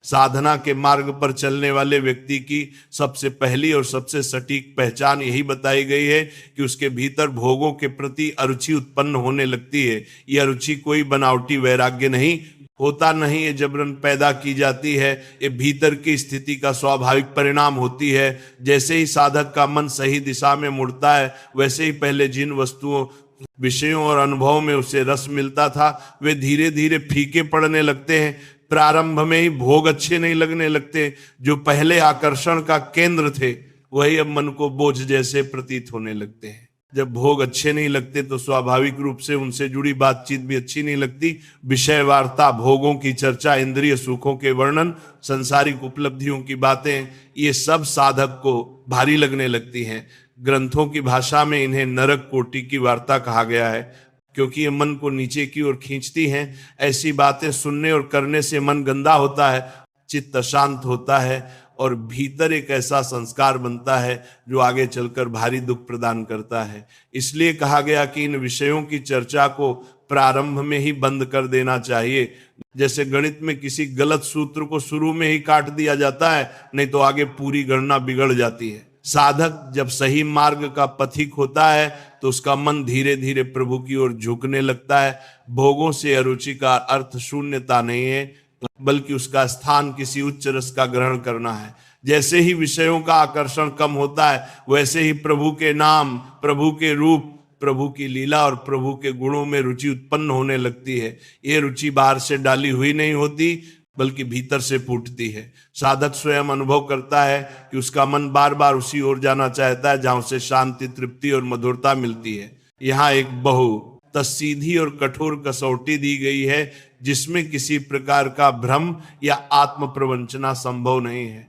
साधना के मार्ग पर चलने वाले व्यक्ति की सबसे पहली और सबसे सटीक पहचान यही बताई गई है कि उसके भीतर भोगों के प्रति अरुचि उत्पन्न होने लगती है। यह अरुचि कोई बनावटी वैराग्य नहीं होता, नहीं ये जबरन पैदा की जाती है, ये भीतर की स्थिति का स्वाभाविक परिणाम होती है। जैसे ही साधक का मन सही दिशा में मुड़ता है, वैसे ही पहले जिन वस्तुओं, विषयों और अनुभवों में उसे रस मिलता था, वे धीरे धीरे फीके पड़ने लगते हैं। प्रारंभ में ही भोग अच्छे नहीं लगने लगते। जो पहले आकर्षण का केंद्र थे, वही अब मन को बोझ जैसे प्रतीत होने लगते हैं। जब भोग अच्छे नहीं लगते तो स्वाभाविक रूप से उनसे जुड़ी बातचीत भी अच्छी नहीं लगती। विषय वार्ता, भोगों की चर्चा, इंद्रिय सुखों के वर्णन, संसारिक उपलब्धियों की बातें, ये सब साधक को भारी लगने लगती हैं। ग्रंथों की भाषा में इन्हें नरक कोटि की वार्ता कहा गया है, क्योंकि ये मन को नीचे की ओर खींचती हैं। ऐसी बातें सुनने और करने से मन गंदा होता है, चित्त अशांत होता है और भीतर एक ऐसा संस्कार बनता है जो आगे चलकर भारी दुख प्रदान करता है। इसलिए कहा गया कि इन विषयों की चर्चा को प्रारंभ में ही बंद कर देना चाहिए। जैसे गणित में किसी गलत सूत्र को शुरू में ही काट दिया जाता है, नहीं तो आगे पूरी गणना बिगड़ जाती है। साधक जब सही मार्ग का पथिक होता है तो उसका मन धीरे धीरे प्रभु की ओर झुकने लगता है। भोगों से अरुचि का अर्थ शून्यता नहीं है, बल्कि उसका स्थान किसी उच्च रस का ग्रहण करना है। जैसे ही विषयों का आकर्षण कम होता है, वैसे ही प्रभु के नाम, प्रभु के रूप, प्रभु की लीला और प्रभु के गुणों में रुचि उत्पन्न होने लगती है। ये रुचि बाहर से डाली हुई नहीं होती, बल्कि भीतर से फूटती है। साधक स्वयं अनुभव करता है कि उसका मन बार बार उसी ओर जाना चाहता है जहां उसे शांति, तृप्ति और मधुरता मिलती है। यहाँ एक बहु सीधी और कठोर कसौटी दी गई है, जिसमें किसी प्रकार का भ्रम या आत्म प्रवंचना संभव नहीं है।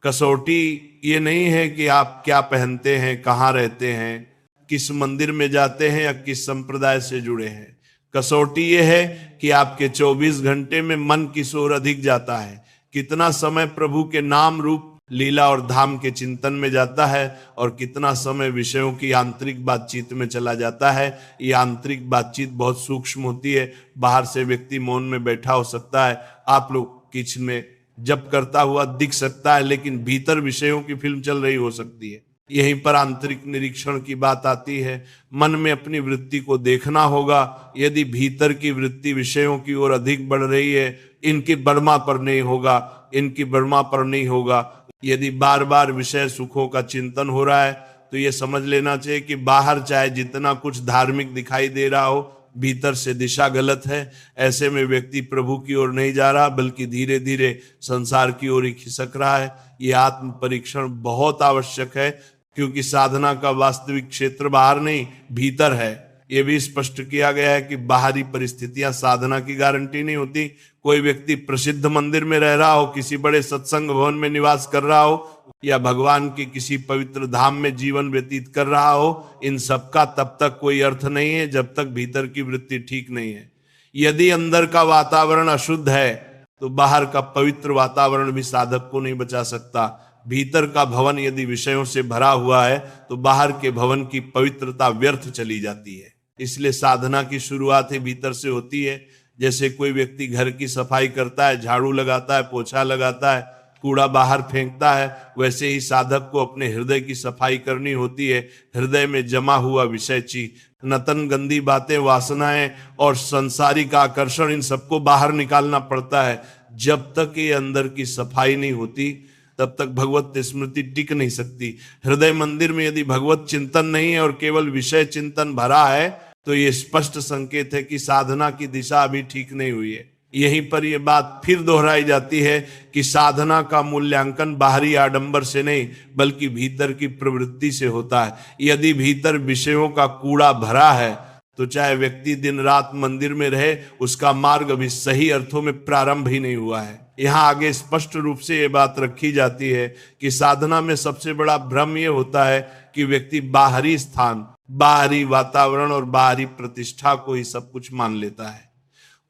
कसौटी ये नहीं है कि आप क्या पहनते हैं, कहाँ रहते हैं, किस मंदिर में जाते हैं या किस संप्रदाय से जुड़े हैं। कसौटी ये है कि आपके 24 घंटे में मन किस ओर अधिक जाता है, कितना समय प्रभु के नाम, रूप, लीला और धाम के चिंतन में जाता है और कितना समय विषयों की आंतरिक बातचीत में चला जाता है। ये आंतरिक बातचीत बहुत सूक्ष्म होती है। बाहर से व्यक्ति मौन में बैठा हो सकता है, आप लोग किचन में जप करता हुआ दिख सकता है, लेकिन भीतर विषयों की फिल्म चल रही हो सकती है। यहीं पर आंतरिक निरीक्षण की बात आती है। मन में अपनी वृत्ति को देखना होगा। यदि भीतर की वृत्ति विषयों की ओर अधिक बढ़ रही है, इनकी बढ़मा पर नहीं होगा, इनकी बढ़मा पर नहीं होगा। यदि बार बार विषय सुखों का चिंतन हो रहा है, तो ये समझ लेना चाहिए कि बाहर चाहे जितना कुछ धार्मिक दिखाई दे रहा हो, भीतर से दिशा गलत है। ऐसे में व्यक्ति प्रभु की ओर नहीं जा रहा, बल्कि धीरे धीरे संसार की ओर ही खिसक रहा है। ये आत्म परीक्षण बहुत आवश्यक है, क्योंकि साधना का वास्तविक क्षेत्र बाहर नहीं, भीतर है। ये भी स्पष्ट किया गया है कि बाहरी परिस्थितियां साधना की गारंटी नहीं होती। कोई व्यक्ति प्रसिद्ध मंदिर में रह रहा हो, किसी बड़े सत्संग भवन में निवास कर रहा हो, या भगवान के किसी पवित्र धाम में जीवन व्यतीत कर रहा हो, इन सबका तब तक कोई अर्थ नहीं है जब तक भीतर की वृत्ति ठीक नहीं है। यदि अंदर का वातावरण अशुद्ध है, तो बाहर का पवित्र वातावरण भी साधक को नहीं बचा सकता। भीतर का भवन यदि विषयों से भरा हुआ है, तो बाहर के भवन की पवित्रता व्यर्थ चली जाती है। इसलिए साधना की शुरुआत ही भीतर से होती है। जैसे कोई व्यक्ति घर की सफाई करता है, झाड़ू लगाता है, पोछा लगाता है, कूड़ा बाहर फेंकता है, वैसे ही साधक को अपने हृदय की सफाई करनी होती है। हृदय में जमा हुआ विषय चीज, नतन गंदी बातें, वासनाएं और संसारिक आकर्षण, इन सबको बाहर निकालना पड़ता है। जब तक ये अंदर की सफाई नहीं होती, तब तक भगवत स्मृति टिक नहीं सकती। हृदय मंदिर में यदि भगवत चिंतन नहीं है और केवल विषय चिंतन भरा है, तो ये स्पष्ट संकेत है कि साधना की दिशा अभी ठीक नहीं हुई है। यहीं पर यह बात फिर दोहराई जाती है कि साधना का मूल्यांकन बाहरी आडंबर से नहीं, बल्कि भीतर की प्रवृत्ति से होता है। यदि भीतर विषयों का कूड़ा भरा है, तो चाहे व्यक्ति दिन रात मंदिर में रहे, उसका मार्ग अभी सही अर्थों में प्रारंभ ही नहीं हुआ है। यहाँ आगे स्पष्ट रूप से ये बात रखी जाती है कि साधना में सबसे बड़ा भ्रम ये होता है कि व्यक्ति बाहरी स्थान, बाहरी वातावरण और बाहरी प्रतिष्ठा को ही सब कुछ मान लेता है।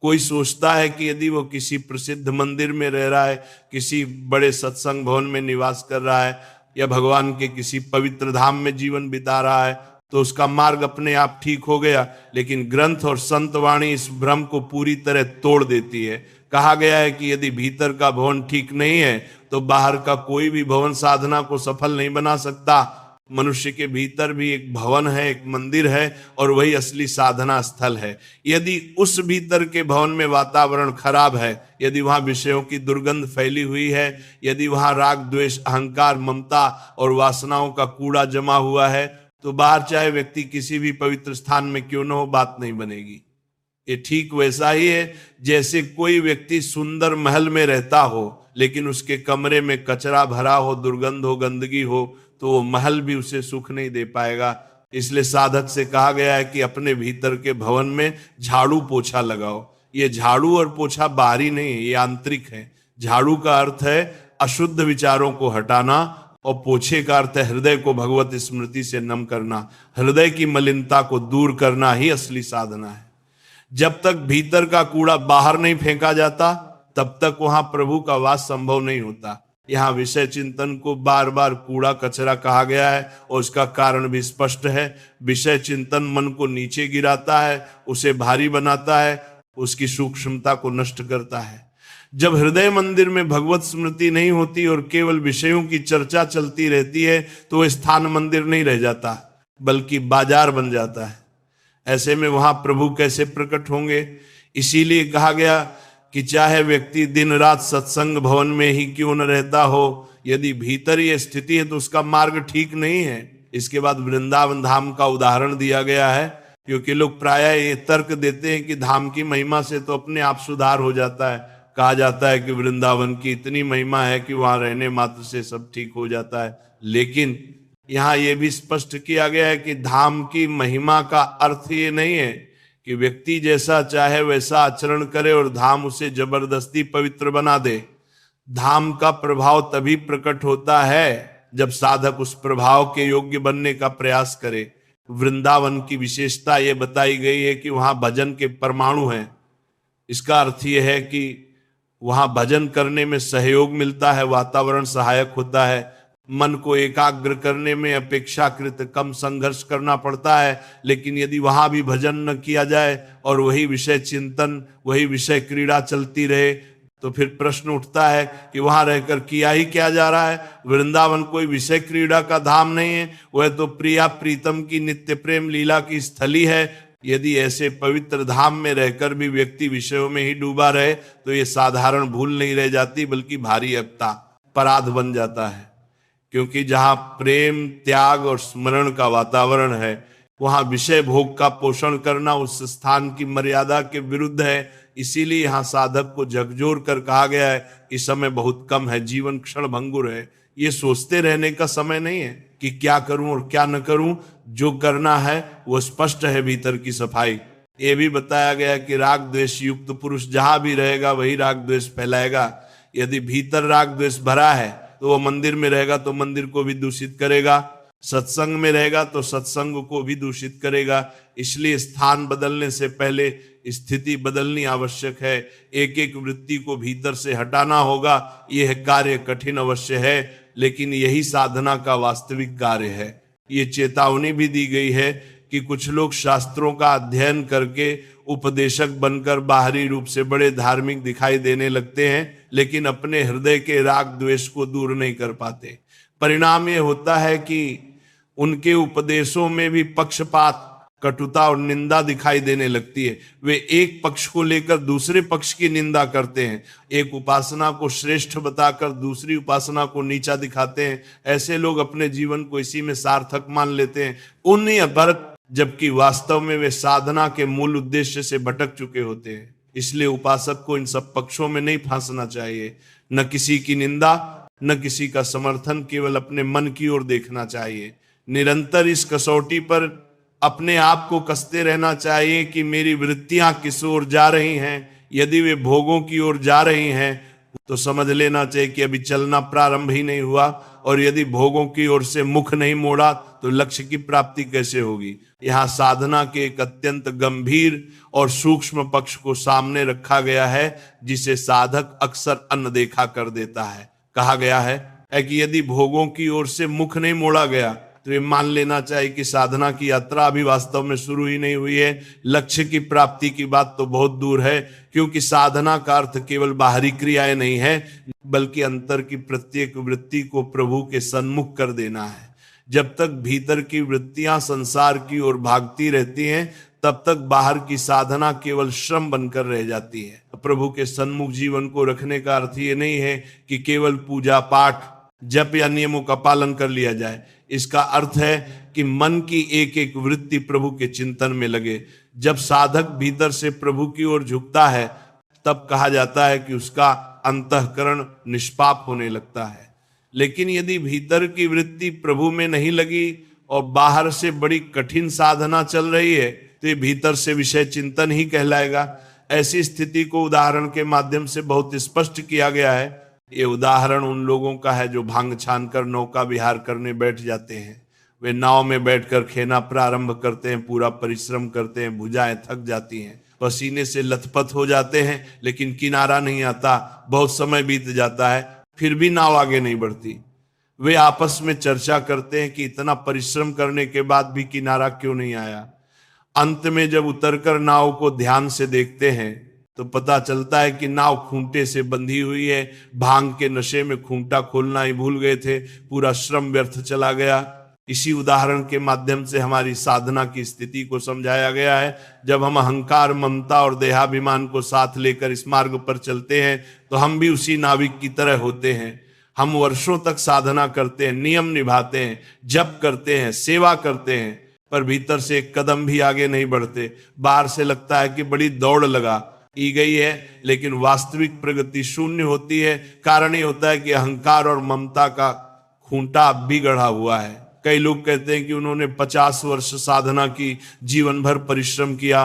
कोई सोचता है कि यदि वो किसी प्रसिद्ध मंदिर में रह रहा है, किसी बड़े सत्संग भवन में निवास कर रहा है, या भगवान के किसी पवित्र धाम में जीवन बिता रहा है, तो उसका मार्ग अपने आप ठीक हो गया। लेकिन ग्रंथ और संत वाणी इस भ्रम को पूरी तरह तोड़ देती है। कहा गया है कि यदि भीतर का भवन ठीक नहीं है तो बाहर का कोई भी भवन साधना को सफल नहीं बना सकता। मनुष्य के भीतर भी एक भवन है, एक मंदिर है, और वही असली साधना स्थल है। यदि उस भीतर के भवन में वातावरण खराब है, यदि वहां विषयों की दुर्गंध फैली हुई है, यदि वहां राग द्वेष अहंकार ममता और वासनाओं का कूड़ा जमा हुआ है, तो बाहर चाहे व्यक्ति किसी भी पवित्र स्थान में क्यों न हो, बात नहीं बनेगी। ये ठीक वैसा ही है जैसे कोई व्यक्ति सुंदर महल में रहता हो लेकिन उसके कमरे में कचरा भरा हो, दुर्गंध हो, गंदगी हो, तो वो महल भी उसे सुख नहीं दे पाएगा। इसलिए साधक से कहा गया है कि अपने भीतर के भवन में झाड़ू पोछा लगाओ। ये झाड़ू और पोछा बाहरी नहीं है, ये आंतरिक है। झाड़ू का अर्थ है अशुद्ध विचारों को हटाना, और पोछे का अर्थ है हृदय को भगवत स्मृति से नम करना। हृदय की मलिनता को दूर करना ही असली साधना है। जब तक भीतर का कूड़ा बाहर नहीं फेंका जाता तब तक वहां प्रभु का वास संभव नहीं होता। यहाँ विषय चिंतन को बार बार कूड़ा कचरा कहा गया है और उसका कारण भी स्पष्ट है। विषय चिंतन मन को नीचे गिराता है, उसे भारी बनाता है, उसकी सूक्ष्मता को नष्ट करता है। जब हृदय मंदिर में भगवत स्मृति नहीं होती और केवल विषयों की चर्चा चलती रहती है तो वह स्थान मंदिर नहीं रह जाता बल्कि बाजार बन जाता है। ऐसे में वहां प्रभु कैसे प्रकट होंगे? इसीलिए कहा गया कि चाहे व्यक्ति दिन रात सत्संग भवन में ही क्यों न रहता हो, यदि भीतर ये स्थिति है तो उसका मार्ग ठीक नहीं है। इसके बाद वृंदावन धाम का उदाहरण दिया गया है, क्योंकि लोग प्रायः ये तर्क देते हैं कि धाम की महिमा से तो अपने आप सुधार हो जाता है। कहा जाता है कि वृंदावन की इतनी महिमा है कि वहां रहने मात्र से सब ठीक हो जाता है। लेकिन यहाँ ये भी स्पष्ट किया गया है कि धाम की महिमा का अर्थ ये नहीं है कि व्यक्ति जैसा चाहे वैसा आचरण करे और धाम उसे जबरदस्ती पवित्र बना दे। धाम का प्रभाव तभी प्रकट होता है जब साधक उस प्रभाव के योग्य बनने का प्रयास करे। वृंदावन की विशेषता ये बताई गई है कि वहां भजन के परमाणु हैं। इसका अर्थ यह है कि वहां भजन करने में सहयोग मिलता है, वातावरण सहायक होता है, मन को एकाग्र करने में अपेक्षाकृत कम संघर्ष करना पड़ता है। लेकिन यदि वहां भी भजन न किया जाए और वही विषय चिंतन, वही विषय क्रीड़ा चलती रहे, तो फिर प्रश्न उठता है कि वहां रहकर किया ही क्या जा रहा है। वृंदावन कोई विषय क्रीड़ा का धाम नहीं है, वह तो प्रिया प्रीतम की नित्य प्रेम लीला की स्थली है। यदि ऐसे पवित्र धाम में रहकर भी व्यक्ति विषयों में ही डूबा रहे तो ये साधारण भूल नहीं रह जाती बल्कि भारी अपराध बन जाता है। क्योंकि जहां प्रेम, त्याग और स्मरण का वातावरण है, वहां विषय भोग का पोषण करना उस स्थान की मर्यादा के विरुद्ध है। इसीलिए यहाँ साधक को झकझोर कर कहा गया है कि समय बहुत कम है, जीवन क्षण भंगुर है। ये सोचते रहने का समय नहीं है कि क्या करूं और क्या न करूं। जो करना है वो स्पष्ट है, भीतर की सफाई। ये भी बताया गया कि राग द्वेष युक्त पुरुष जहां भी रहेगा वही राग द्वेष फैलाएगा। यदि भीतर राग द्वेष भरा है तो वो मंदिर में रहेगा तो मंदिर को भी दूषित करेगा, सत्संग में रहेगा तो सत्संग को भी दूषित करेगा। इसलिए स्थान बदलने से पहले स्थिति बदलनी आवश्यक है। एक एक वृत्ति को भीतर से हटाना होगा। यह कार्य कठिन अवश्य है, लेकिन यही साधना का वास्तविक कार्य है। ये चेतावनी भी दी गई है कि कुछ लोग शास्त्रों का अध्ययन करके उपदेशक बनकर बाहरी रूप से बड़े धार्मिक दिखाई देने लगते हैं, लेकिन अपने हृदय के राग द्वेष को दूर नहीं कर पाते। परिणाम ये होता है कि उनके उपदेशों में भी पक्षपात, कटुता और निंदा दिखाई देने लगती है। वे एक पक्ष को लेकर दूसरे पक्ष की निंदा करते हैं, एक उपासना को श्रेष्ठ बताकर दूसरी उपासना को नीचा दिखाते हैं। ऐसे लोग अपने जीवन को इसी में सार्थक मान लेते हैं, उन्हीं पर, जबकि वास्तव में वे साधना के मूल उद्देश्य से भटक चुके होते हैं। इसलिए उपासक को इन सब पक्षों में नहीं फंसना चाहिए, न किसी की निंदा न किसी का समर्थन, केवल अपने मन की ओर देखना चाहिए। निरंतर इस कसौटी पर अपने आप को कसते रहना चाहिए कि मेरी वृत्तियां किस ओर जा रही हैं। यदि वे भोगों की ओर जा रही हैं तो समझ लेना चाहिए कि अभी चलना प्रारंभ ही नहीं हुआ, और यदि भोगों की ओर से मुख नहीं मोड़ा तो लक्ष्य की प्राप्ति कैसे होगी। यहाँ साधना के एक अत्यंत गंभीर और सूक्ष्म पक्ष को सामने रखा गया है, जिसे साधक अक्सर अनदेखा कर देता है। कहा गया है कि यदि भोगों की ओर से मुख नहीं मोड़ा गया तो ये मान लेना चाहिए कि साधना की यात्रा अभी वास्तव में शुरू ही नहीं हुई है। लक्ष्य की प्राप्ति की बात तो बहुत दूर है, क्योंकि साधना का अर्थ केवल बाहरी क्रियाएं नहीं है, बल्कि अंतर की प्रत्येक वृत्ति को प्रभु के सन्मुख कर देना है। जब तक भीतर की वृत्तियां संसार की ओर भागती रहती हैं, तब तक बाहर की साधना केवल श्रम बनकर रह जाती है। प्रभु के सन्मुख जीवन को रखने का अर्थ ये नहीं है कि केवल पूजा पाठ जप या नियमों का पालन कर लिया जाए। इसका अर्थ है कि मन की एक एक वृत्ति प्रभु के चिंतन में लगे। जब साधक भीतर से प्रभु की ओर झुकता है, तब कहा जाता है कि उसका अंतःकरण निष्पाप होने लगता है। लेकिन यदि भीतर की वृत्ति प्रभु में नहीं लगी और बाहर से बड़ी कठिन साधना चल रही है, तो ये भीतर से विषय चिंतन ही कहलाएगा। ऐसी स्थिति को उदाहरण के माध्यम से बहुत स्पष्ट किया गया है। ये उदाहरण उन लोगों का है जो भांग छान कर नौका विहार करने बैठ जाते हैं। वे नाव में बैठकर खेना प्रारंभ करते हैं, पूरा परिश्रम करते हैं, भुजाएं थक जाती हैं, पसीने से लथपथ हो जाते हैं, लेकिन किनारा नहीं आता। बहुत समय बीत जाता है, फिर भी नाव आगे नहीं बढ़ती। वे आपस में चर्चा करते हैं कि इतना परिश्रम करने के बाद भी किनारा क्यों नहीं आया। अंत में जब उतरकर नाव को ध्यान से देखते हैं तो पता चलता है कि नाव खूंटे से बंधी हुई है। भांग के नशे में खूंटा खोलना ही भूल गए थे, पूरा श्रम व्यर्थ चला गया। इसी उदाहरण के माध्यम से हमारी साधना की स्थिति को समझाया गया है। जब हम अहंकार, ममता और देहाभिमान को साथ लेकर इस मार्ग पर चलते हैं, तो हम भी उसी नाविक की तरह होते हैं। हम वर्षों तक साधना करते हैं, नियम निभाते हैं, जप करते हैं, सेवा करते हैं, पर भीतर से एक कदम भी आगे नहीं बढ़ते। बाहर से लगता है कि बड़ी दौड़ लगा की गई है, लेकिन वास्तविक प्रगति शून्य होती है। कारण ये होता है कि अहंकार और ममता का खूंटा अब भी गढ़ा हुआ है। कई लोग कहते हैं कि उन्होंने 50 वर्ष साधना की, जीवन भर परिश्रम किया,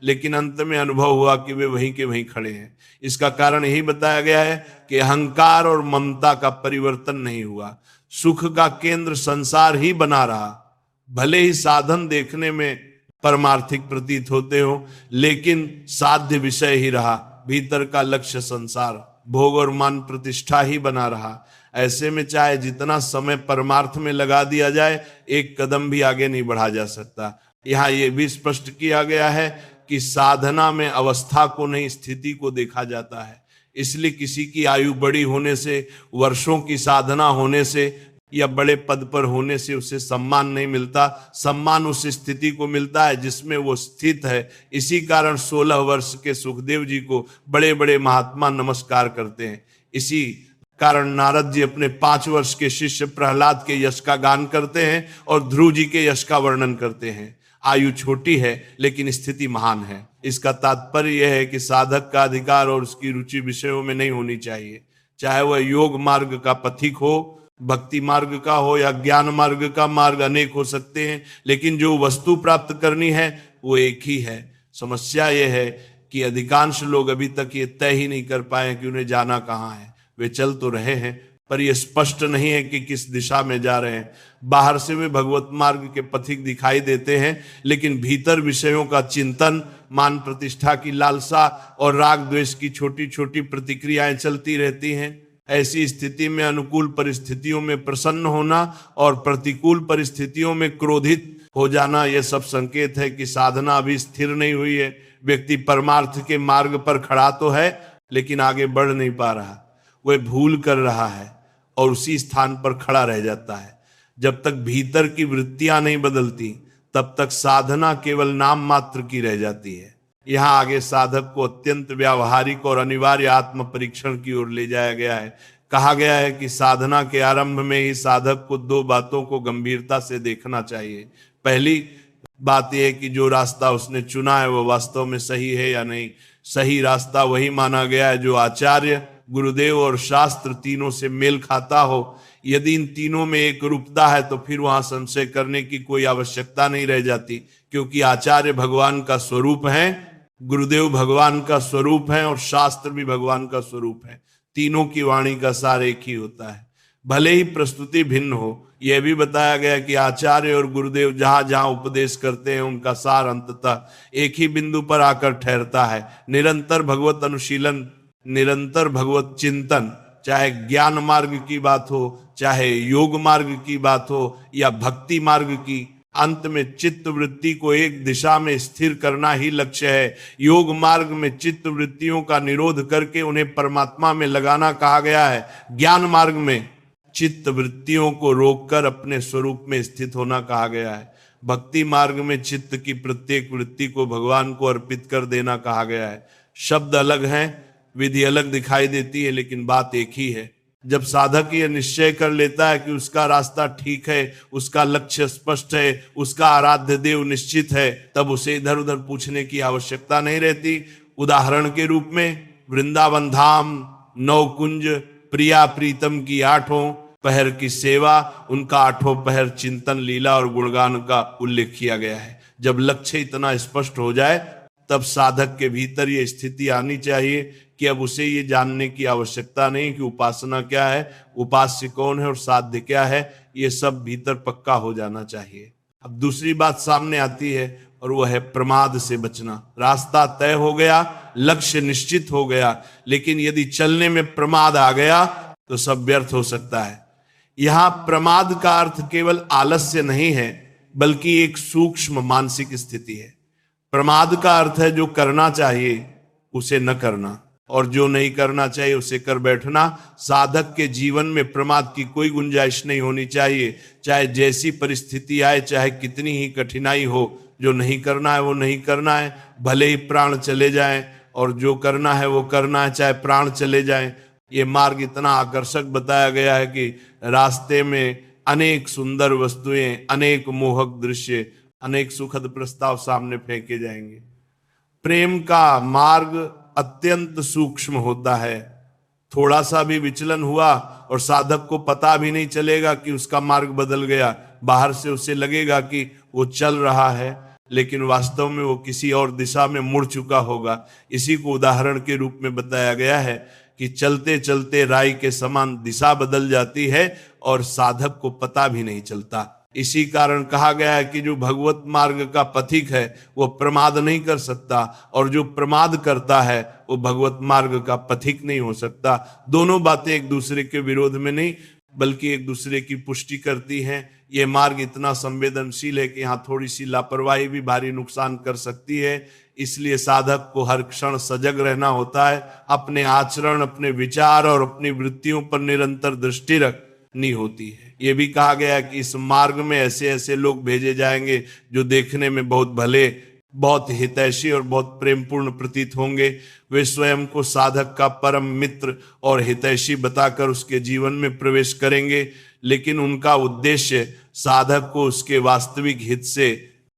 लेकिन अंत में अनुभव हुआ कि वे वहीं के वहीं खड़े हैं। इसका कारण यही बताया गया है कि अहंकार और ममता का परिवर्तन नहीं हुआ। सुख का केंद्र संसार ही बना रहा। भले ही साधन देखने में परमार्थिक प्रतीत होते हो, लेकिन साध्य विषय ही रहा। भीतर का लक्ष्य संसार, भोग और मान प्रतिष्ठा ही बना रहा। ऐसे में चाहे जितना समय परमार्थ में लगा दिया जाए, एक कदम भी आगे नहीं बढ़ा जा सकता। यहाँ ये भी स्पष्ट किया गया है कि साधना में अवस्था को नहीं, स्थिति को देखा जाता है। इसलिए किसी की आयु बड़ी होने से, वर्षों की साधना होने से या बड़े पद पर होने से उसे सम्मान नहीं मिलता। सम्मान उस स्थिति को मिलता है जिसमें वो स्थित है। इसी कारण 16 वर्ष के सुखदेव जी को बड़े बड़े महात्मा नमस्कार करते हैं। इसी कारण नारद जी अपने 5 वर्ष के शिष्य प्रहलाद के यश का गान करते हैं और ध्रुव जी के यश का वर्णन करते हैं। आयु छोटी है, लेकिन स्थिति महान है। इसका तात्पर्य यह है कि साधक का अधिकार और उसकी रुचि विषयों में नहीं होनी चाहिए। चाहे वह योग मार्ग का पथिक हो, भक्ति मार्ग का हो या ज्ञान मार्ग का, मार्ग अनेक हो सकते हैं, लेकिन जो वस्तु प्राप्त करनी है वो एक ही है। समस्या ये है कि अधिकांश लोग अभी तक ये तय ही नहीं कर पाए कि उन्हें जाना कहाँ है। वे चल तो रहे हैं, पर यह स्पष्ट नहीं है कि किस दिशा में जा रहे हैं। बाहर से वे भगवत मार्ग के पथिक दिखाई देते हैं, लेकिन भीतर विषयों का चिंतन, मान प्रतिष्ठा की लालसा और राग द्वेष की छोटी छोटी प्रतिक्रियाएं चलती रहती हैं। ऐसी स्थिति में अनुकूल परिस्थितियों में प्रसन्न होना और प्रतिकूल परिस्थितियों में क्रोधित हो जाना, यह सब संकेत है कि साधना अभी स्थिर नहीं हुई है। व्यक्ति परमार्थ के मार्ग पर खड़ा तो है, लेकिन आगे बढ़ नहीं पा रहा। वह भूल कर रहा है और उसी स्थान पर खड़ा रह जाता है। जब तक भीतर की वृत्तियां नहीं बदलती, तब तक साधना केवल नाम मात्र की रह जाती है। यहाँ आगे साधक को अत्यंत व्यावहारिक और अनिवार्य आत्म परीक्षण की ओर ले जाया गया है। कहा गया है कि साधना के आरंभ में ही साधक को 2 बातों को गंभीरता से देखना चाहिए। पहली बात यह है कि जो रास्ता उसने चुना है वो वास्तव में सही है या नहीं। सही रास्ता वही माना गया है जो आचार्य, गुरुदेव और शास्त्र तीनों से मेल खाता हो। यदि इन तीनों में एक रूपता है तो फिर वहां संशय करने की कोई आवश्यकता नहीं रह जाती, क्योंकि आचार्य भगवान का स्वरूप है, गुरुदेव भगवान का स्वरूप है और शास्त्र भी भगवान का स्वरूप है। तीनों की वाणी का सार एक ही होता है। भले ही प्रस्तुति भिन्न हो, यह भी बताया गया कि आचार्य और गुरुदेव जहां जहां उपदेश करते हैं उनका सार अंततः एक ही बिंदु पर आकर ठहरता है। निरंतर भगवत अनुशीलन, निरंतर भगवत चिंतन, चाहे ज्ञान मार्ग की बात हो, चाहे योग मार्ग की बात हो या भक्ति मार्ग की, अंत में चित्त वृत्ति को एक दिशा में स्थिर करना ही लक्ष्य है। योग मार्ग में चित्त वृत्तियों का निरोध करके उन्हें परमात्मा में लगाना कहा गया है। ज्ञान मार्ग में चित्त वृत्तियों को रोककर अपने स्वरूप में स्थित होना कहा गया है। भक्ति मार्ग में चित्त की प्रत्येक वृत्ति को भगवान को अर्पित कर देना कहा गया है। शब्द अलग हैं, विधि अलग दिखाई देती है, लेकिन बात एक ही है। जब साधक यह निश्चय कर लेता है कि उसका रास्ता ठीक है, उसका लक्ष्य स्पष्ट है, उसका आराध्य देव निश्चित है, तब उसे इधर उधर पूछने की आवश्यकता नहीं रहती। उदाहरण के रूप में वृंदावन धाम, नवकुंज, प्रिया प्रीतम की 8 पहर की सेवा, उनका 8 पहर चिंतन, लीला और गुणगान का उल्लेख किया गया है। जब लक्ष्य इतना स्पष्ट हो जाए तब साधक के भीतर ये स्थिति आनी चाहिए कि अब उसे ये जानने की आवश्यकता नहीं कि उपासना क्या है, उपास्य कौन है और साध्य क्या है। ये सब भीतर पक्का हो जाना चाहिए। अब दूसरी बात सामने आती है और वह है प्रमाद से बचना। रास्ता तय हो गया, लक्ष्य निश्चित हो गया, लेकिन यदि चलने में प्रमाद आ गया तो सब व्यर्थ हो सकता है। यहां प्रमाद का अर्थ केवल आलस्य नहीं है, बल्कि एक सूक्ष्म मानसिक स्थिति है। प्रमाद का अर्थ है जो करना चाहिए उसे न करना और जो नहीं करना चाहिए उसे कर बैठना। साधक के जीवन में प्रमाद की कोई गुंजाइश नहीं होनी चाहिए। चाहे जैसी परिस्थिति आए, चाहे कितनी ही कठिनाई हो, जो नहीं करना है वो नहीं करना है, भले ही प्राण चले जाएं, और जो करना है वो करना है, चाहे प्राण चले जाएं। ये मार्ग इतना आकर्षक बताया गया है कि रास्ते में अनेक सुंदर वस्तुएं, अनेक मोहक दृश्य, अनेक सुखद प्रस्ताव सामने फेंके जाएंगे। प्रेम का मार्ग अत्यंत सूक्ष्म होता है। थोड़ा सा भी विचलन हुआ और साधक को पता भी नहीं चलेगा कि उसका मार्ग बदल गया। बाहर से उसे लगेगा कि वो चल रहा है, लेकिन वास्तव में वो किसी और दिशा में मुड़ चुका होगा। इसी को उदाहरण के रूप में बताया गया है कि चलते चलते राई के समान दिशा बदल जाती है और साधक को पता भी नहीं चलता। इसी कारण कहा गया है कि जो भगवत मार्ग का पथिक है वो प्रमाद नहीं कर सकता, और जो प्रमाद करता है वो भगवत मार्ग का पथिक नहीं हो सकता। दोनों बातें एक दूसरे के विरोध में नहीं, बल्कि एक दूसरे की पुष्टि करती हैं। ये मार्ग इतना संवेदनशील है कि यहाँ थोड़ी सी लापरवाही भी भारी नुकसान कर सकती है। इसलिए साधक को हर क्षण सजग रहना होता है। अपने आचरण, अपने विचार और अपनी वृत्तियों पर निरंतर दृष्टि रखनी होती है। ये भी कहा गया है कि इस मार्ग में ऐसे ऐसे लोग भेजे जाएंगे जो देखने में बहुत भले, बहुत हितैषी और बहुत प्रेमपूर्ण प्रतीत होंगे। वे स्वयं को साधक का परम मित्र और हितैषी बताकर उसके जीवन में प्रवेश करेंगे, लेकिन उनका उद्देश्य साधक को उसके वास्तविक हित से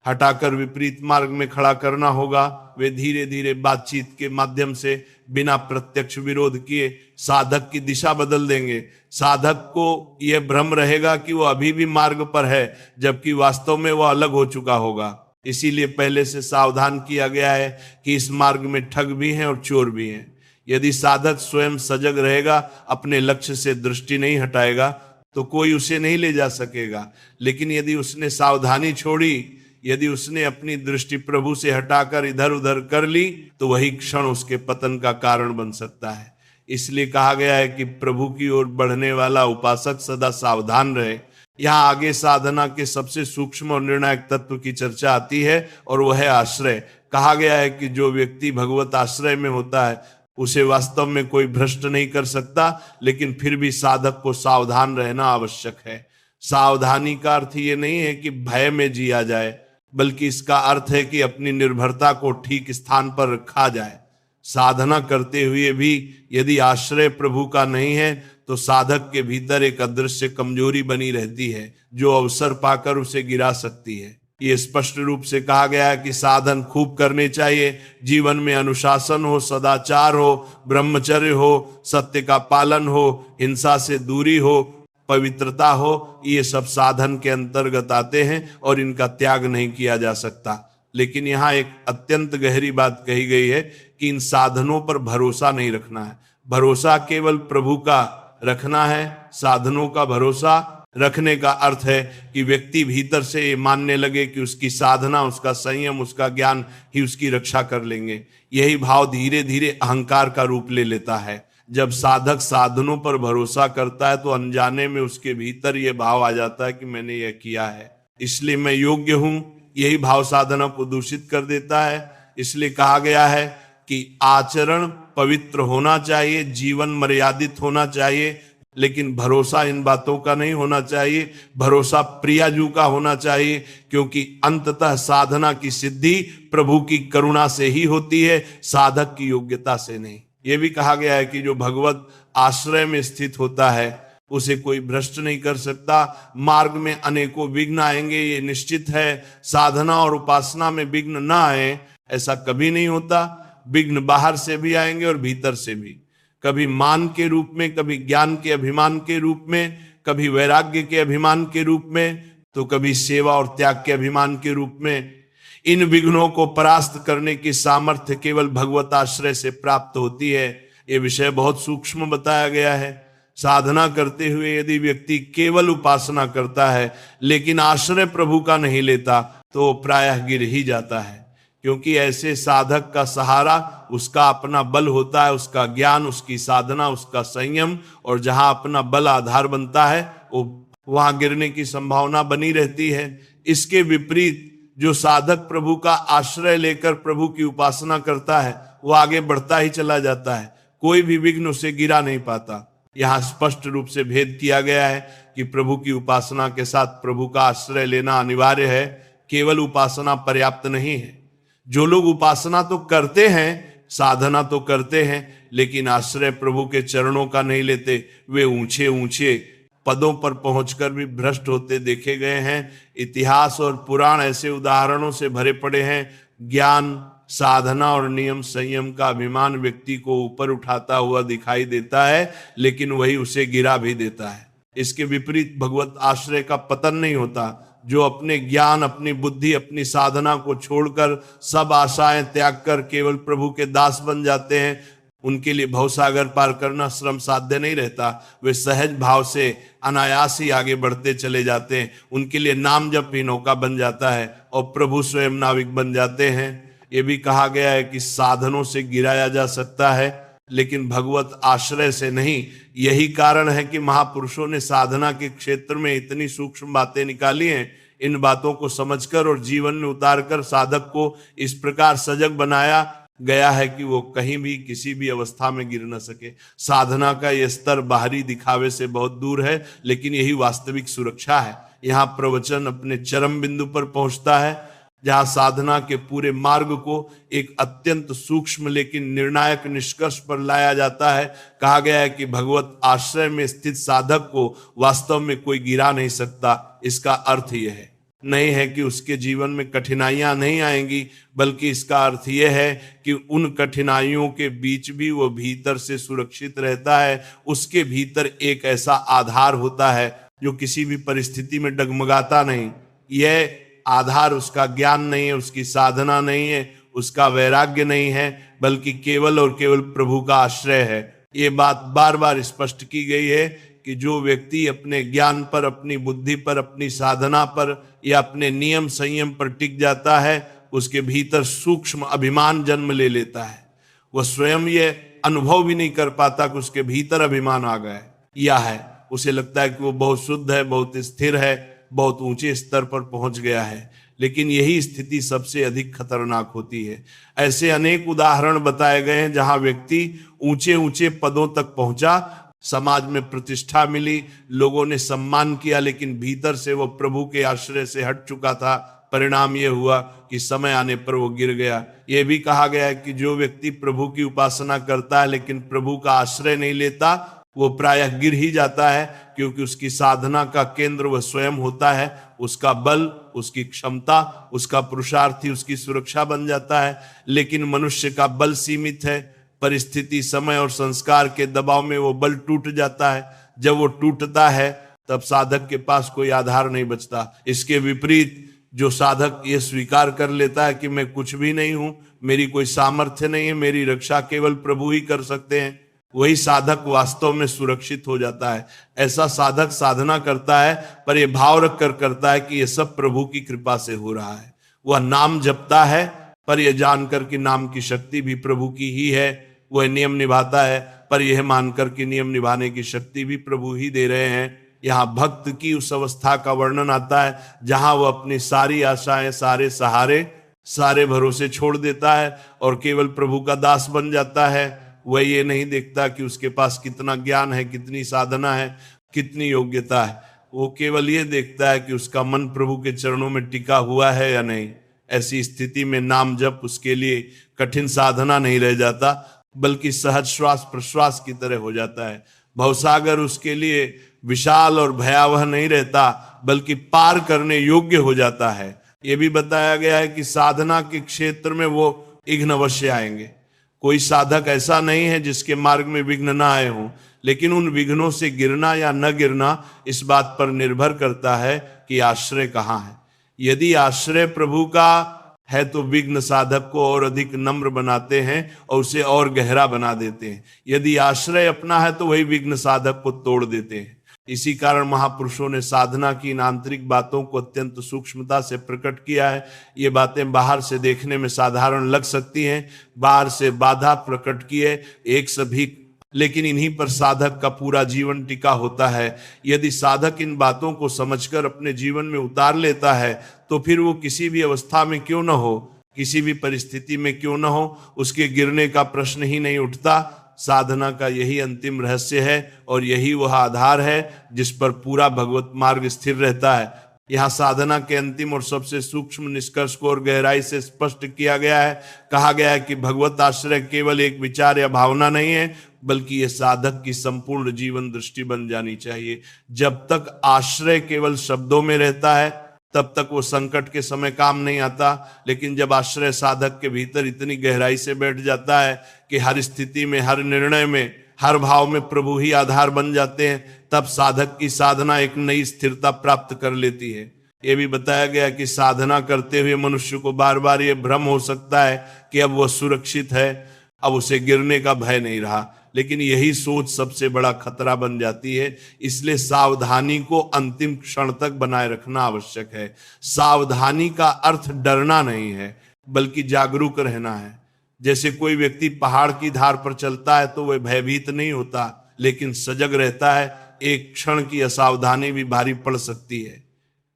हटाकर विपरीत मार्ग में खड़ा करना होगा। वे धीरे धीरे बातचीत के माध्यम से, बिना प्रत्यक्ष विरोध किए, साधक की दिशा बदल देंगे। साधक को यह भ्रम रहेगा कि वो अभी भी मार्ग पर है, जबकि वास्तव में वो अलग हो चुका होगा। इसीलिए पहले से सावधान किया गया है कि इस मार्ग में ठग भी हैं और चोर भी हैं। यदि साधक स्वयं सजग रहेगा, अपने लक्ष्य से दृष्टि नहीं हटाएगा, तो कोई उसे नहीं ले जा सकेगा। लेकिन यदि उसने सावधानी छोड़ी, यदि उसने अपनी दृष्टि प्रभु से हटाकर इधर उधर कर ली, तो वही क्षण उसके पतन का कारण बन सकता है। इसलिए कहा गया है कि प्रभु की ओर बढ़ने वाला उपासक सदा सावधान रहे। यहाँ आगे साधना के सबसे सूक्ष्म और निर्णायक तत्व की चर्चा आती है, और वह है आश्रय। कहा गया है कि जो व्यक्ति भगवत आश्रय में होता है उसे वास्तव में कोई भ्रष्ट नहीं कर सकता, लेकिन फिर भी साधक को सावधान रहना आवश्यक है। सावधानी का अर्थ ये नहीं है कि भय में जिया जाए, बल्कि इसका अर्थ है कि अपनी निर्भरता को ठीक स्थान पर रखा जाए। साधना करते हुए भी यदि आश्रय प्रभु का नहीं है, तो साधक के भीतर एक अदृश्य कमजोरी बनी रहती है, जो अवसर पाकर उसे गिरा सकती है। ये स्पष्ट रूप से कहा गया है कि साधन खूब करने चाहिए। जीवन में अनुशासन हो, सदाचार हो, ब्रह्मचर्य हो, सत्य का पालन हो, हिंसा से दूरी हो, पवित्रता हो, ये सब साधन के अंतर्गत आते हैं और इनका त्याग नहीं किया जा सकता। लेकिन यहाँ एक अत्यंत गहरी बात कही गई है कि इन साधनों पर भरोसा नहीं रखना है। भरोसा केवल प्रभु का रखना है। साधनों का भरोसा रखने का अर्थ है कि व्यक्ति भीतर से ये मानने लगे कि उसकी साधना, उसका संयम, उसका ज्ञान ही उसकी रक्षा कर लेंगे। यही भाव धीरे धीरे अहंकार का रूप ले लेता है। जब साधक साधनों पर भरोसा करता है तो अनजाने में उसके भीतर ये भाव आ जाता है कि मैंने यह किया है, इसलिए मैं योग्य हूं। यही भाव साधना को दूषित कर देता है। इसलिए कहा गया है कि आचरण पवित्र होना चाहिए, जीवन मर्यादित होना चाहिए, लेकिन भरोसा इन बातों का नहीं होना चाहिए। भरोसा प्रियाजू का होना चाहिए, क्योंकि अंततः साधना की सिद्धि प्रभु की करुणा से ही होती है, साधक की योग्यता से नहीं। यह भी कहा गया है कि जो भगवत आश्रय में स्थित होता है उसे कोई भ्रष्ट नहीं कर सकता। मार्ग में अनेकों विघ्न आएंगे, ये निश्चित है। साधना और उपासना में विघ्न ना आए ऐसा कभी नहीं होता। विघ्न बाहर से भी आएंगे और भीतर से भी, कभी मान के रूप में, कभी ज्ञान के अभिमान के रूप में, कभी वैराग्य के अभिमान के रूप में, तो कभी सेवा और त्याग के अभिमान के रूप में। इन विघ्नों को परास्त करने की सामर्थ्य केवल भगवत आश्रय से प्राप्त होती है। ये विषय बहुत सूक्ष्म बताया गया है। साधना करते हुए यदि व्यक्ति केवल उपासना करता है लेकिन आश्रय प्रभु का नहीं लेता तो प्रायः गिर ही जाता है, क्योंकि ऐसे साधक का सहारा उसका अपना बल होता है, उसका ज्ञान, उसकी साधना, उसका संयम, और जहां अपना बल आधार बनता है वो वहां गिरने की संभावना बनी रहती है। इसके विपरीत जो साधक प्रभु का आश्रय लेकर प्रभु की उपासना करता है वो आगे बढ़ता ही चला जाता है, कोई भी विघ्न उसे गिरा नहीं पाता। यहाँ स्पष्ट रूप से भेद किया गया है कि प्रभु की उपासना के साथ प्रभु का आश्रय लेना अनिवार्य है, केवल उपासना पर्याप्त नहीं है। जो लोग उपासना तो करते हैं, साधना तो करते हैं, लेकिन आश्रय प्रभु के चरणों का नहीं लेते, वे ऊंचे ऊंचे पदों पर पहुंचकर भी भ्रष्ट होते देखे गए हैं। इतिहास और पुराण ऐसे उदाहरणों से भरे पड़े हैं। ज्ञान, साधना और नियम संयम का अभिमान व्यक्ति को ऊपर उठाता हुआ दिखाई देता है, लेकिन वही उसे गिरा भी देता है। इसके विपरीत भगवत आश्रय का पतन नहीं होता। जो अपने ज्ञान, अपनी बुद्धि, अपनी साधना को छोड़कर सब आशाएं त्याग कर केवल प्रभु के दास बन जाते हैं, उनके लिए भवसागर पार करना श्रम साध्य नहीं रहता। वे सहज भाव से अनायास ही आगे बढ़ते चले जाते हैं। उनके लिए नाम जप ही नौका बन जाता है और प्रभु स्वयं नाविक बन जाते हैं। ये भी कहा गया है कि साधनों से गिराया जा सकता है, लेकिन भगवत आश्रय से नहीं। यही कारण है कि महापुरुषों ने साधना के क्षेत्र में इतनी सूक्ष्म बातें निकाली हैं। इन बातों को समझकर और जीवन में उतारकर साधक को इस प्रकार सजग बनाया गया है कि वो कहीं भी किसी भी अवस्था में गिर न सके। साधना का यह स्तर बाहरी दिखावे से बहुत दूर है, लेकिन यही वास्तविक सुरक्षा है। यहाँ प्रवचन अपने चरम बिंदु पर पहुंचता है, जहाँ साधना के पूरे मार्ग को एक अत्यंत सूक्ष्म लेकिन निर्णायक निष्कर्ष पर लाया जाता है। कहा गया है कि भगवत आश्रय में स्थित साधक को वास्तव में कोई गिरा नहीं सकता। इसका अर्थ यह नहीं है कि उसके जीवन में कठिनाइयां नहीं आएंगी, बल्कि इसका अर्थ यह है कि उन कठिनाइयों के बीच भी वो भीतर से सुरक्षित रहता है। उसके भीतर एक ऐसा आधार होता है जो किसी भी परिस्थिति में डगमगाता नहीं। यह आधार उसका ज्ञान नहीं है, उसकी साधना नहीं है, उसका वैराग्य नहीं है, बल्कि केवल और केवल प्रभु का आश्रय है। ये बात बार बार स्पष्ट की गई है कि जो व्यक्ति अपने ज्ञान पर, अपनी बुद्धि पर, अपनी साधना पर या अपने नियम संयम पर टिक जाता है, उसके भीतर सूक्ष्म अभिमान जन्म ले लेता है। वह स्वयं ये अनुभव भी नहीं कर पाता कि उसके भीतर अभिमान आ गया या है। उसे लगता है कि वो बहुत शुद्ध है, बहुत स्थिर है, बहुत ऊंचे स्तर पर पहुंच गया है, लेकिन यही स्थिति सबसे अधिक खतरनाक होती है। ऐसे अनेक उदाहरण बताए गए हैं जहां व्यक्ति ऊंचे ऊंचे पदों तक पहुंचा, समाज में प्रतिष्ठा मिली, लोगों ने सम्मान किया, लेकिन भीतर से वो प्रभु के आश्रय से हट चुका था। परिणाम ये हुआ कि समय आने पर वो गिर गया। ये भी कहा गया है कि जो व्यक्ति प्रभु की उपासना करता है लेकिन प्रभु का आश्रय नहीं लेता, वो प्रायः गिर ही जाता है, क्योंकि उसकी साधना का केंद्र वह स्वयं होता है। उसका बल, उसकी क्षमता, उसका पुरुषार्थ ही उसकी सुरक्षा बन जाता है। लेकिन मनुष्य का बल सीमित है, परिस्थिति, समय और संस्कार के दबाव में वो बल टूट जाता है। जब वो टूटता है तब साधक के पास कोई आधार नहीं बचता। इसके विपरीत जो साधक ये स्वीकार कर लेता है कि मैं कुछ भी नहीं हूं, मेरी कोई सामर्थ्य नहीं है, मेरी रक्षा केवल प्रभु ही कर सकते हैं, वही साधक वास्तव में सुरक्षित हो जाता है। ऐसा साधक साधना करता है पर यह भाव रख कर करता है कि यह सब प्रभु की कृपा से हो रहा है। वह नाम जपता है पर यह जानकर कि नाम की शक्ति भी प्रभु की ही है। वह नियम निभाता है पर यह मानकर कि नियम निभाने की शक्ति भी प्रभु ही दे रहे हैं। यहाँ भक्त की उस अवस्था का वर्णन आता है जहां वह अपनी सारी आशाएं, सारे सहारे, सारे भरोसे छोड़ देता है और केवल प्रभु का दास बन जाता है। वह ये नहीं देखता कि उसके पास कितना ज्ञान है, कितनी साधना है, कितनी योग्यता है। वो केवल ये देखता है कि उसका मन प्रभु के चरणों में टिका हुआ है या नहीं। ऐसी स्थिति में नाम जप उसके लिए कठिन साधना नहीं रह जाता, बल्कि सहज श्वास प्रश्वास की तरह हो जाता है। भवसागर उसके लिए विशाल और भयावह नहीं रहता, बल्कि पार करने योग्य हो जाता है। यह भी बताया गया है कि साधना के क्षेत्र में वो विघ्न अवश्य आएंगे। कोई साधक ऐसा नहीं है जिसके मार्ग में विघ्न ना आए हों, लेकिन उन विघ्नों से गिरना या न गिरना इस बात पर निर्भर करता है कि आश्रय कहाँ है। यदि आश्रय प्रभु का है तो विघ्न साधक को और अधिक नम्र बनाते हैं और उसे और गहरा बना देते हैं। यदि आश्रय अपना है तो वही विघ्न साधक को तोड़ देते हैं। इसी कारण महापुरुषों ने साधना की इन आंतरिक बातों को अत्यंत सूक्ष्मता से प्रकट किया है। ये बातें बाहर से देखने में साधारण लग सकती हैं, बाहर से बाधा प्रकट की है एक सभी, लेकिन इन्हीं पर साधक का पूरा जीवन टिका होता है। यदि साधक इन बातों को समझकर अपने जीवन में उतार लेता है तो फिर वो किसी भी अवस्था में क्यों न हो, किसी भी परिस्थिति में क्यों न हो, उसके गिरने का प्रश्न ही नहीं उठता। साधना का यही अंतिम रहस्य है और यही वह आधार है जिस पर पूरा भगवत मार्ग स्थिर रहता है। यहाँ साधना के अंतिम और सबसे सूक्ष्म निष्कर्ष को और गहराई से स्पष्ट किया गया है। कहा गया है कि भगवत आश्रय केवल एक विचार या भावना नहीं है, बल्कि यह साधक की संपूर्ण जीवन दृष्टि बन जानी चाहिए। जब तक आश्रय केवल शब्दों में रहता है तब तक वो संकट के समय काम नहीं आता, लेकिन जब आश्रय साधक के भीतर इतनी गहराई से बैठ जाता है कि हर स्थिति में, हर निर्णय में, हर भाव में प्रभु ही आधार बन जाते हैं, तब साधक की साधना एक नई स्थिरता प्राप्त कर लेती है। ये भी बताया गया कि साधना करते हुए मनुष्य को बार बार ये भ्रम हो सकता है कि अब वह सुरक्षित है, अब उसे गिरने का भय नहीं रहा, लेकिन यही सोच सबसे बड़ा खतरा बन जाती है। इसलिए सावधानी को अंतिम क्षण तक बनाए रखना आवश्यक है। सावधानी का अर्थ डरना नहीं है, बल्कि जागरूक रहना है। जैसे कोई व्यक्ति पहाड़ की धार पर चलता है तो वह भयभीत नहीं होता, लेकिन सजग रहता है। एक क्षण की असावधानी भी भारी पड़ सकती है।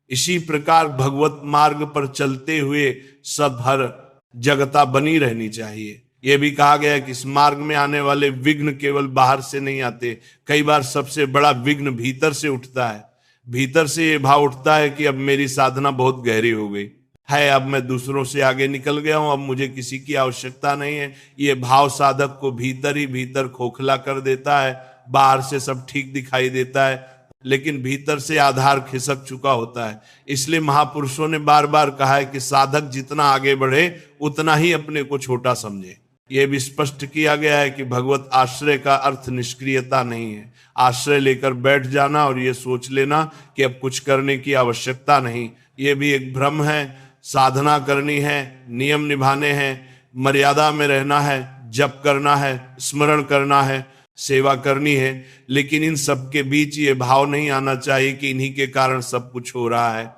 इसी प्रकार भगवत मार्ग पर चलते हुए सब हर जगता बनी रहनी चाहिए। यह भी कहा गया है कि इस मार्ग में आने वाले विघ्न केवल बाहर से नहीं आते, कई बार सबसे बड़ा विघ्न भीतर से उठता है। भीतर से ये भाव उठता है कि अब मेरी साधना बहुत गहरी हो गई है, अब मैं दूसरों से आगे निकल गया हूं, अब मुझे किसी की आवश्यकता नहीं है। ये भाव साधक को भीतर ही भीतर खोखला कर देता है। बाहर से सब ठीक दिखाई देता है, लेकिन भीतर से आधार खिसक चुका होता है। इसलिए महापुरुषों ने बार बार कहा है कि साधक जितना आगे बढ़े उतना ही अपने को छोटा समझे। यह भी स्पष्ट किया गया है कि भगवत आश्रय का अर्थ निष्क्रियता नहीं है। आश्रय लेकर बैठ जाना और ये सोच लेना कि अब कुछ करने की आवश्यकता नहीं, ये भी एक भ्रम है। साधना करनी है, नियम निभाने हैं, मर्यादा में रहना है, जप करना है, स्मरण करना है, सेवा करनी है, लेकिन इन सब के बीच ये भाव नहीं आना चाहिए कि इन्हीं के कारण सब कुछ हो रहा है।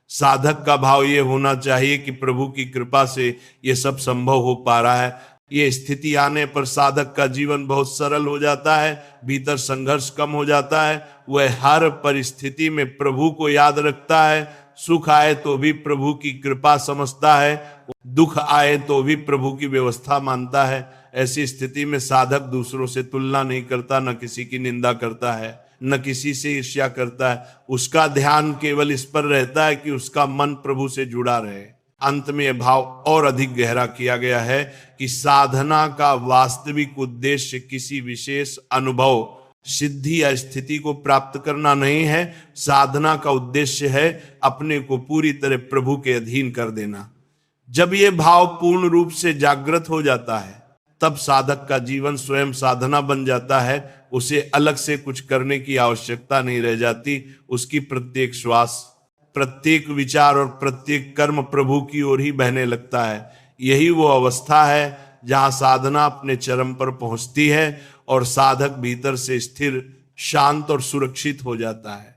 साधक का भाव ये होना चाहिए कि प्रभु की कृपा से ये सब संभव हो पा रहा है। ये स्थिति आने पर साधक का जीवन बहुत सरल हो जाता है, भीतर संघर्ष कम हो जाता है। वह हर परिस्थिति में प्रभु को याद रखता है। सुख आए तो भी प्रभु की कृपा समझता है, दुख आए तो भी प्रभु की व्यवस्था मानता है। ऐसी स्थिति में साधक दूसरों से तुलना नहीं करता, न किसी की निंदा करता है, न किसी से ईर्ष्या करता है। उसका ध्यान केवल इस पर रहता है कि उसका मन प्रभु से जुड़ा रहे। अंत में यह भाव और अधिक गहरा किया गया है कि साधना का वास्तविक उद्देश्य किसी विशेष अनुभव, सिद्धि या स्थिति को प्राप्त करना नहीं है। साधना का उद्देश्य है अपने को पूरी तरह प्रभु के अधीन कर देना। जब यह भाव पूर्ण रूप से जागृत हो जाता है, तब साधक का जीवन स्वयं साधना बन जाता है। उसे अलग से कुछ करने की आवश्यकता नहीं रह जाती। उसकी प्रत्येक श्वास, प्रत्येक विचार और प्रत्येक कर्म प्रभु की ओर ही बहने लगता है। यही वो अवस्था है जहां साधना अपने चरम पर पहुंचती है और साधक भीतर से स्थिर, शांत और सुरक्षित हो जाता है।